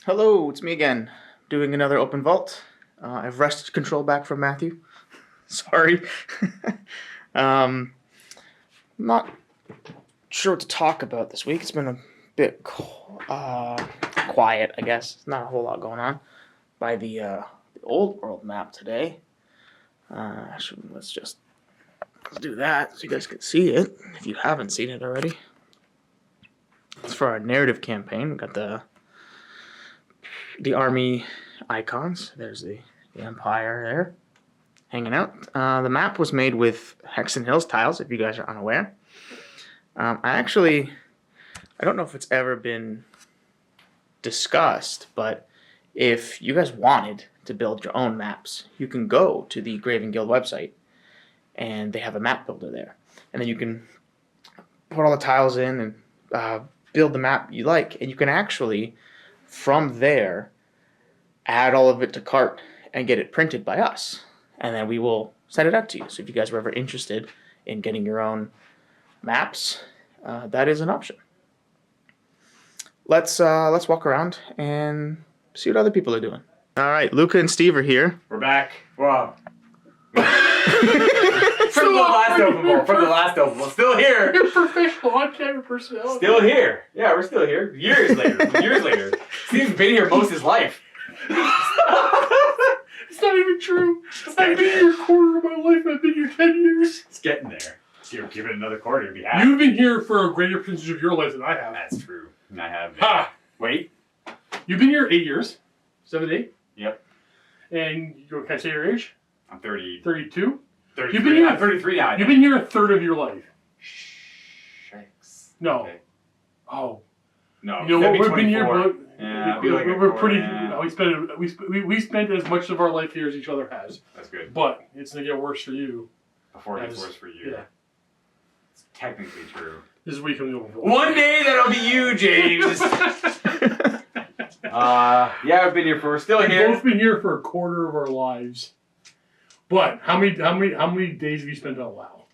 Hello, it's me again, doing another open vault. I've wrested control back from Matthew. Sorry. Not sure what to talk about this week. It's been a bit quiet, I guess. Not a whole lot going on. By the old world map today. Let's do that so you guys can see it if you haven't seen it already. It's for our narrative campaign. We've got the army icons. There's the Empire there, hanging out. The map was made with Hexen Hills tiles, if you guys are unaware. I don't know if it's ever been discussed, but if you guys wanted to build your own maps, you can go to the Graving Guild website, and they have a map builder there. And then you can put all the tiles in and build the map you like, and you can actually, from there, add all of it to cart and get it printed by us. And then we will send it out to you. So if you guys were ever interested in getting your own maps, that is an option. Let's walk around and see what other people are doing. All right, Luka and Steve are here. We're back. Wow. From the last open vault. Still here. You're professional on-camera personnel. Still here. Yeah, we're still here. Years later. Steve's been here most of his life. It's not even true. I've been here a quarter of my life. I've been here 10 years. It's getting there. Give it another quarter to be happy. You've been here for a greater percentage of your life than I have. That's true. And I have. Ha! Wait. You've been here 8 years. 7, 8? Yep. And can I say your age? I'm 30. 32? 33. You've been here. I'm 33 now. You've been here a third of your life. Shucks. No. Okay. Oh. No. You know what? We've been here, but yeah, we're pretty. We spent as much of our life here as each other has. That's good. But it's gonna get worse for you. Before it gets worse for you. Yeah. It's technically true. This is week of the open vault. One day that'll be you, James. Yeah, I've been here for. We're still here. We've both been here for a quarter of our lives. But how many days have you spent on WoW?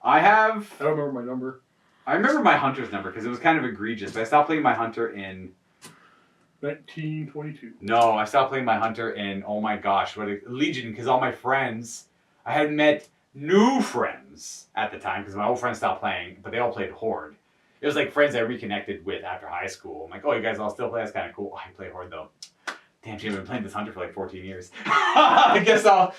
I don't remember my number. I remember my hunter's number because it was kind of egregious. But I stopped playing my hunter in 1922. No, I stopped playing my hunter in Legion because all my friends, I had met new friends at the time because my old friends stopped playing, but they all played Horde. It was like friends I reconnected with after high school. I'm like, oh, you guys all still play? That's kind of cool. Oh, I play Horde though. Damn, Jim, I've been playing this hunter for like 14 years. I guess I'll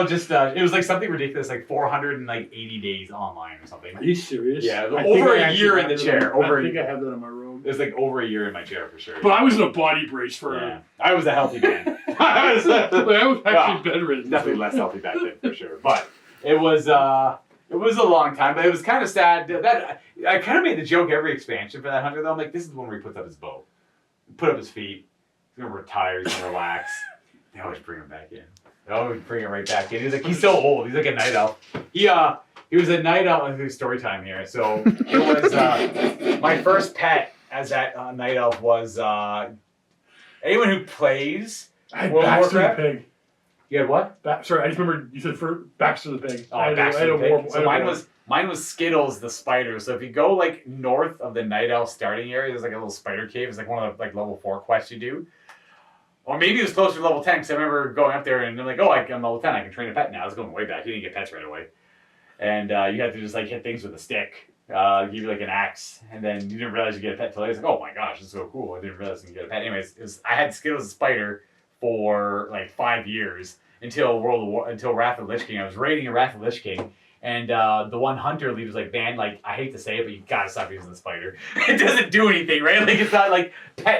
just. It was like something ridiculous, like 480 days online or something. Are you serious? Yeah, over a year in the chair. I think I have that on my room. It was like over a year in my chair for sure. But I was in a body brace for. Yeah, I was a healthy man. I was actually bedridden. Definitely less healthy back then for sure. But it was a long time. But it was kind of sad that I kind of made the joke every expansion for that hunter though. I'm like, this is the one where he puts up his bow, put up his feet. He's gonna retire, he's gonna relax. They always bring him back in. They always bring him right back in. He's so old. He's like a night elf. He was a night elf. This story time here. So it was my first pet as that night elf was anyone who plays I had Baxter the Pig. You had what? Sorry, I just remember you said for Baxter the Pig. Oh, Baxter the Pig. So mine was Skittles the spider. So if you go like north of the night elf starting area, there's like a little spider cave. It's like one of the like level 4 quests you do. Or maybe it was closer to level 10 because I remember going up there and I'm like, oh, I'm level 10. I can train a pet now. I was going way back. You didn't get pets right away. And you had to just like hit things with a stick. Give you like an axe. And then you didn't realize you get a pet till later. I was like, oh my gosh, this is so cool. I didn't realize you could get a pet. Anyways, I had Skittles the spider for like 5 years until Wrath of the Lich King. I was raiding a Wrath of the Lich King. And the one hunter lead was like, man, like, I hate to say it, but you gotta stop using the spider. It doesn't do anything, right? Like, it's not like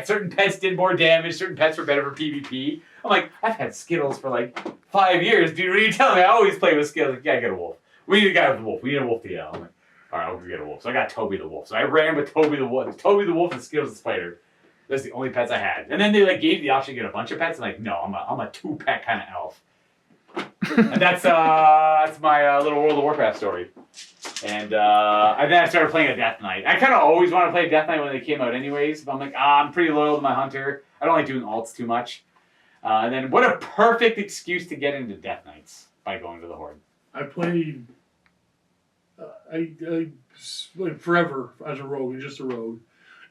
certain pets did more damage, certain pets were better for PvP. I'm like, I've had Skittles for like 5 years, dude. What are you telling me? I always play with Skittles. Like, yeah, get a wolf. We need a guy with a wolf. We need a wolf to yell. I'm like, all right, I'll go get a wolf. So I got Toby the wolf. So I ran with Toby the wolf. Toby the wolf and Skittles the spider. That's the only pets I had. And then they like gave the option to get a bunch of pets. I'm like, no, I'm a 2-pet kind of elf. And that's my little World of Warcraft story. And then I started playing a Death Knight. I kind of always wanted to play Death Knight when they came out anyways. But I'm like, I'm pretty loyal to my hunter. I don't like doing alts too much. And then what a perfect excuse to get into Death Knights by going to the Horde. I played I like forever as a rogue, just a rogue.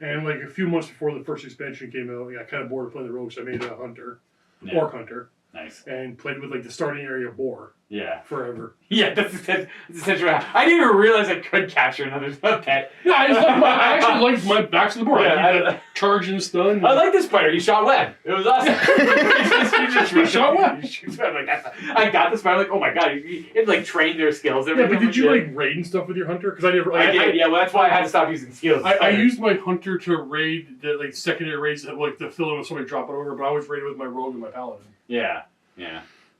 And like a few months before the first expansion came out, I kind of bored of playing the rogue, so I made it a hunter, Yeah. orc hunter, Nice. and played with like the starting area boar Yeah. forever. Yeah, that's essentially what I didn't even realize I could capture another pet. Yeah, I actually liked my backs of the board. Yeah, I did that charge and stun. I like this spider. He shot web. It was awesome. He shot web. I got the spider. Like, oh my god, you had to like train their skills. Yeah, but did you like raid and stuff with your hunter? Because I never. I did. Yeah, well, that's why I had to stop using skills. I used my hunter to raid the like secondary raids that like to fill in with somebody drop it over, but I always raided with my rogue and my paladin. Yeah.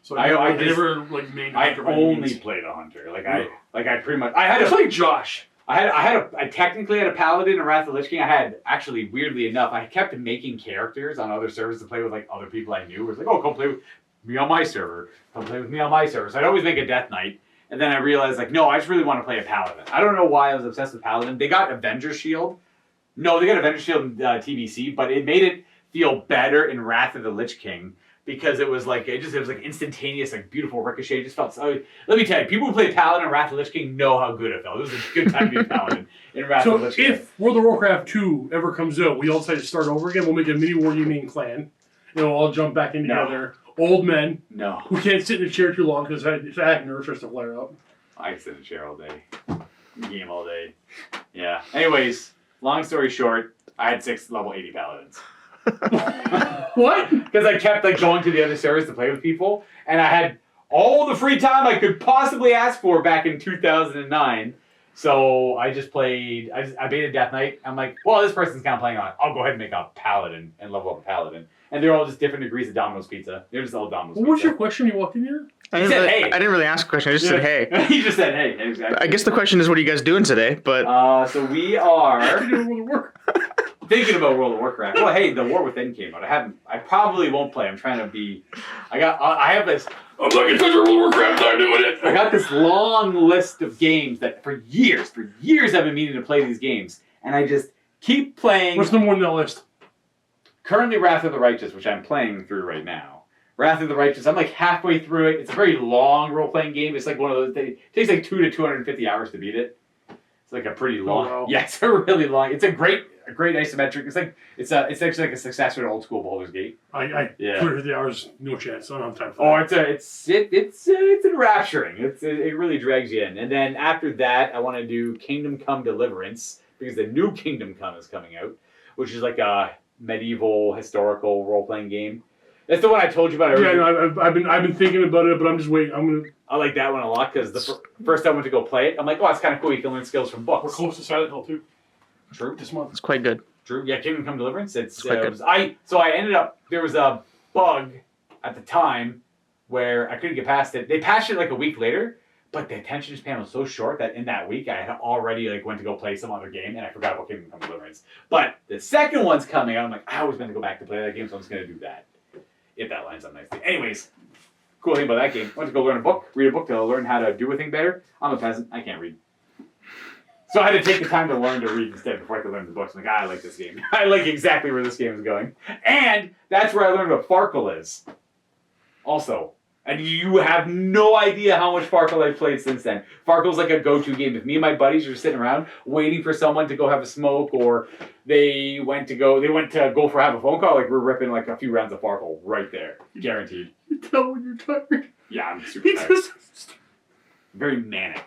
So I never like main. I hunter by only means. played a hunter. I pretty much. I had It's like Josh. I technically had a paladin and Wrath of the Lich King. I had actually, weirdly enough, I kept making characters on other servers to play with like other people I knew. It was like, oh, come play with me on my server. Come play with me on my server. So I'd always make a Death Knight. And then I realized like, no, I just really want to play a paladin. I don't know why I was obsessed with paladin. They got Avenger Shield. No, they got Avenger Shield in TBC, but it made it feel better in Wrath of the Lich King. Because it was like instantaneous, like beautiful ricochet. It just felt so. Let me tell you, people who play Paladin and Wrath of the Lich King know how good it felt. It was a good time to be a Paladin in Wrath of the Lich So King. if World of Warcraft 2 ever comes out, we all decide to start over again. We'll make a MiniWarGaming clan. And we'll all jump back in together. Old men No, who can't sit in a chair too long because I have nerves starts to flare up. I sit in a chair all day, game all day. Yeah. Anyways, long story short, I had 6 level 80 Paladins. What? Because I kept like going to the other servers to play with people, and I had all the free time I could possibly ask for back in 2009. So I just played. I made a Death Knight. I'm like, well, this person's kind of playing on it. I'll go ahead and make a Paladin and level up a Paladin. And they're all just different degrees of Domino's Pizza. They're just all Domino's What was Pizza. your question when you walked in here? I said, hey. I didn't really ask a question. I just said, hey. He just said, hey. Exactly. I guess the question is, what are you guys doing today? But So we are You didn't work. thinking about World of Warcraft. Well, hey, the War Within came out. I probably won't play. I'm trying to be. I have this. I'm not gonna touch World of Warcraft. I'm doing it. I got this long list of games that for years I've been meaning to play these games, and I just keep playing. What's number one on that list? Currently, Wrath of the Righteous, which I'm playing through right now. Wrath of the Righteous. I'm like halfway through it. It's a very long role-playing game. It's like one of those. It takes like 200 to 250 hours to beat it. It's like a pretty long. wow. Yeah, it's a really long. It's a great isometric. It's actually like a successor to old school Baldur's Gate. I Yeah. 250 hours, no chance. I don't have time for Oh, that. it's enrapturing. It really drags you in. And then after that, I want to do Kingdom Come Deliverance because the new Kingdom Come is coming out, which is like a medieval historical role playing game. That's the one I told you about. Yeah, no, I've been thinking about it, but I'm just waiting. I like that one a lot because the first time I went to go play it, I'm like, oh, it's kind of cool. You can learn skills from We're books. close to Silent Hill too True. this month. it's quite good. True. Yeah, Kingdom Come Deliverance. It's quite good. I ended up there was a bug at the time where I couldn't get past it. They patched it like a week later, but the attention span was so short that in that week I had already like went to go play some other game and I forgot about Kingdom Come Deliverance. But the second one's coming out. I'm like, I always meant to go back to play that game, so I'm just gonna do that. If that lines up nicely. Anyways, cool thing about that game. I went to go read a book to learn how to do a thing better. I'm a peasant. I can't read. So I had to take the time to learn to read instead before I could learn the books. I'm like, I like this game. I like exactly where this game is going. And that's where I learned what Farkle is. Also. And you have no idea how much Farkle I've played since then. Farkle's like a go-to game. If me and my buddies are sitting around waiting for someone to go have a smoke, or they went to go for have a phone call, like we're ripping like a few rounds of Farkle right there, guaranteed. You tell when you're tired. Yeah, I'm super tired. Very manic.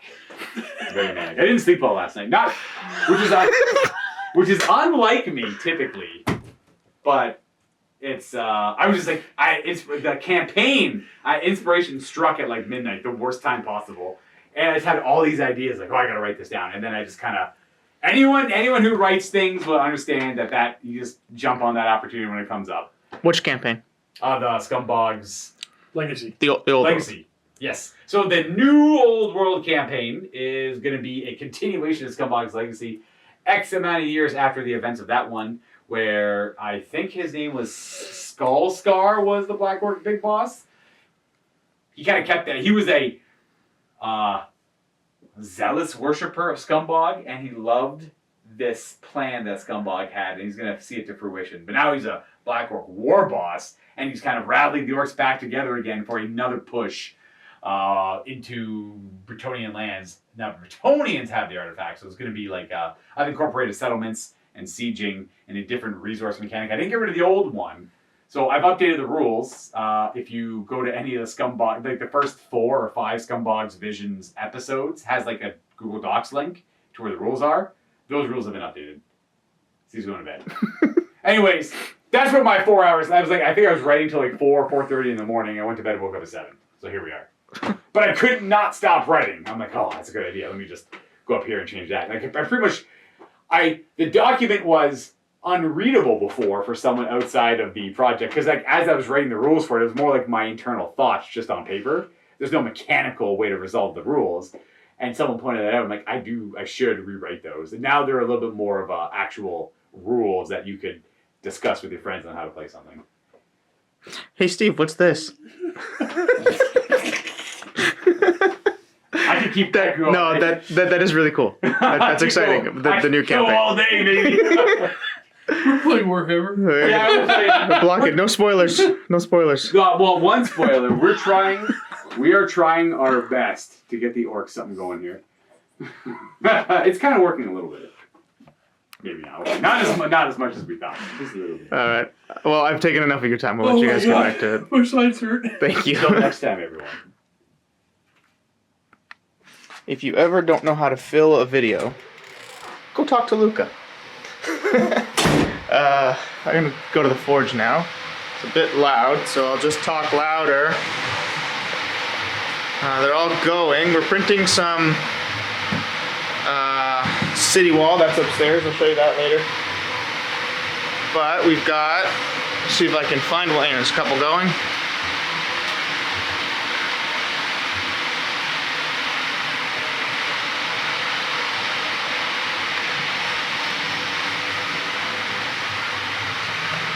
Very manic. I didn't sleep well last night. Which is unlike me typically, but. It's I was just like it's the campaign inspiration struck at like midnight, the worst time possible, and I just had all these ideas like, oh, I gotta write this down, and then I just kind of anyone who writes things will understand that you just jump on that opportunity when it comes up. Which campaign? The Scumbogs Legacy. The old Legacy. Yes. So the new Old World campaign is going to be a continuation of Scumbogs Legacy, X amount of years after the events of that one. Where I think his name was Skullscar was the Black Orc big boss. He kind of kept that. He was a zealous worshiper of Scumbog, and he loved this plan that Scumbog had, and he's going to see it to fruition. But now he's a Black Orc war boss, and he's kind of rallying the orcs back together again for another push into Bretonian lands. Now, Bretonians have the artifacts, so it's going to be like I've incorporated settlements and sieging and a different resource mechanic. I didn't get rid of the old one. So I've updated the rules. If you go to any of the Scumbog, like the first 4 or 5 Scumbogs Visions episodes, has like a Google Docs link to where the rules are. Those rules have been updated. He's going to bed. Anyways, that's what my 4 hours. I think I was writing till like 4:30 in the morning. I went to bed and woke up at 7. So here we are. But I could not stop writing. I'm like, oh, that's a good idea. Let me just go up here and change that. Like I pretty much, the document was unreadable before for someone outside of the project, because like as I was writing the rules for it, it was more like my internal thoughts just on paper. There's no mechanical way to resolve the rules, and someone pointed that out. I'm like, I should rewrite those, and now they're a little bit more of actual rules that you could discuss with your friends on how to play something. Hey Steve, what's this? I can keep that going. No, that is really cool. That's exciting. The new campaign. All day, baby. We're playing Warhammer. Yeah, we're playing. Block it. No spoilers. No spoilers. Well, one spoiler. We are trying our best to get the orcs something going here. It's kind of working a little bit. Maybe not. Not as much as we thought. Just a little bit. All right. Well, I've taken enough of your time. We'll let you guys get back to it. My sides hurt. Thank you. Until next time, everyone. If you ever don't know how to fill a video, go talk to Luka. I'm going to go to the forge now. It's a bit loud, so I'll just talk louder. They're all going. We're printing some city wall. That's upstairs. I'll show you that later. But we've got, let's see if I can find one. There's a couple going.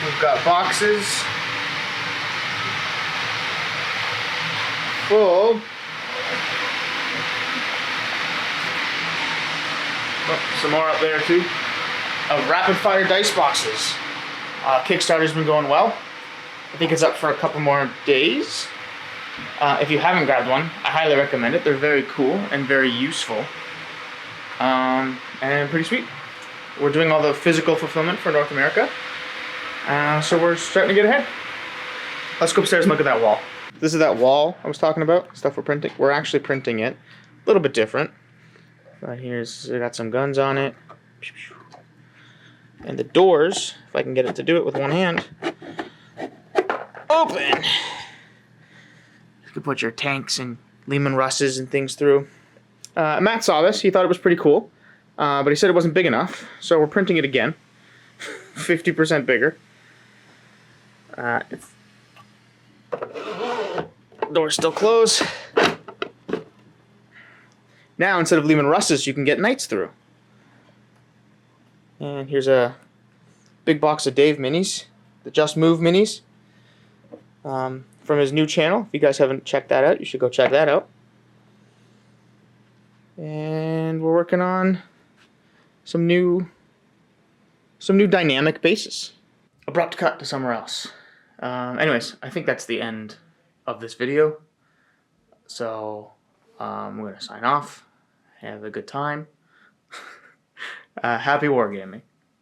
We've got boxes full. Oh, some more up there too. Of rapid fire dice boxes. Kickstarter's been going well. I think it's up for a couple more days. If you haven't grabbed one, I highly recommend it. They're very cool and very useful. And pretty sweet. We're doing all the physical fulfillment for North America. So we're starting to get ahead. Let's go upstairs and look at that wall. This is that wall I was talking about, stuff we're printing. We're actually printing it. A little bit different. But here's, we got some guns on it. And the doors, if I can get it to do it with one hand, open. You can put your tanks and Lehman Russes and things through. Matt saw this, he thought it was pretty cool. But he said it wasn't big enough, so we're printing it again. 50% bigger. Door's still closed. Now, instead of Lehman Russes, you can get knights through. And here's a big box of Dave minis, the Just Move minis, from his new channel. If you guys haven't checked that out, you should go check that out. And we're working on some new dynamic bases. Abrupt cut to somewhere else. Anyways, I think that's the end of this video. So we're gonna sign off. Have a good time. Happy wargaming.